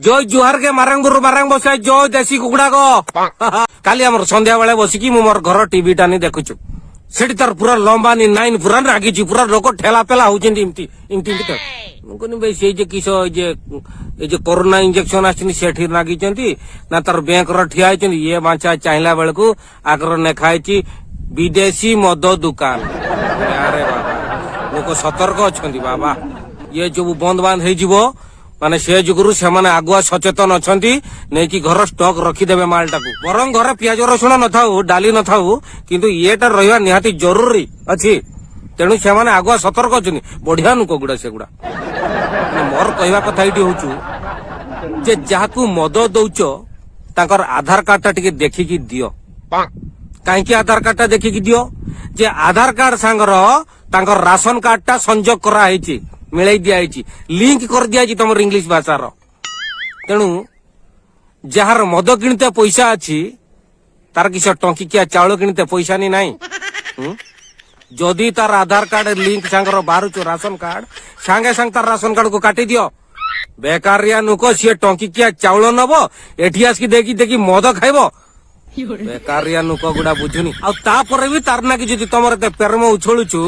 जय जुहार के मारंग गुरु मारंग बसाय जय देशी कुकुड़ा को काली हमर संध्या बेले बसिकी मु मोर घर टीवी टानी देखुछु सेठी तार पूरा लंबा नि नाइन पूरा रागी पूरा लोक ठेला पेला होउछिन इमती इमती कोनी भाई से जे किसो जे कोरोना इंजेक्शन आछिन सेठी रागी चंती ना तार बैंक रो ठिया आछिन ये बांचा चाहिला बेल को आगर ने खाइची विदेशी मद दुकान अरे बाबा लोक सतर्क अछंती बाबा ये जो बंद बांध हे जीवो माने से जुगुरु से माने आगुआ सचेतन अछंती नै कि घर स्टॉक रखिदेबे मालटा को बरं घर पियाज रसुण न थाउ डाली न थाउ किंतु येटा रहिवा निहाती जरूरी अछि तेनु से माने आगुआ सतर्क अछनी बढ़िया नुको गुडा से गुडा मोर कहवा कथा इटी होचु जे जाहाकू मद दउचो ताकर आधार कार्ड टा टिके देखि कि दियो काहे कि आधार कार्ड टा देखि कि दियो जे आधार कार्ड सांगर ताकर राशन कार्ड टा संजोग करा हेची मिलाई दिया लिंक कर दिया तुम इंग्लिश भाषा तेणु जार मद किणते पैसा अच्छी तार किस टंकिकिया चाउल किणते पैसा नी नाई जदि तार आधार कार्ड लिंक सांगर बाहर राशन कार्ड सांगे सांग तार राशन कार्ड को काटी दियो बेकारिया नुक सी टंकिकिया चाउल नब एठी आसकी देखी देखी मद खाइब बेकारिया नुक गुड़ा बुझुनी आपर भी तार ना कि तुम पेरम उछलुचु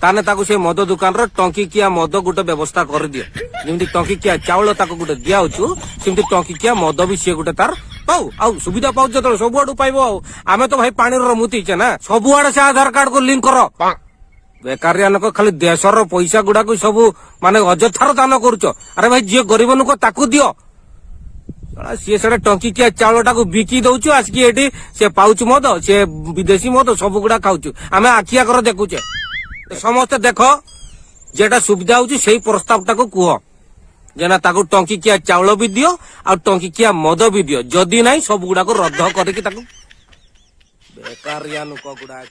ताने ताकू से मद दुकान रो टंकिकिया मद गोटे व्यवस्था कर दियो जेमती टंकिकिया चाउल ताको गोटे दिया होचु सेमती टंकिकिया मद भी सी गोटे तार पाऊ आउ सुविधा पाउ जतो सब आडू पाइबो आमे तो भाई पानी रो मुती छे ना सब आडे से आधार कार्ड को लिंक करो बेकारिया नको खाली देशर रो पैसा गुडा को सब माने अजथार दान करूचो अरे भाई जे गरीब नको ताकू दियो सी से टंकिकिया चाउल टाको बिकी दउचु आसकी एठी से पाउच मद से विदेशी मद सब गुडा खाउचु आमे आखिया कर देखुचे समस्त देख जेटा सुविधा होची सेही प्रस्ताव टाको कुह जेना ताको टंकिकिया चाउल भी दियो आ टंकिकिया मद भी दियो जदी नाही सब गुडा को रद्द करके ताको बेकारिया नुक गुडा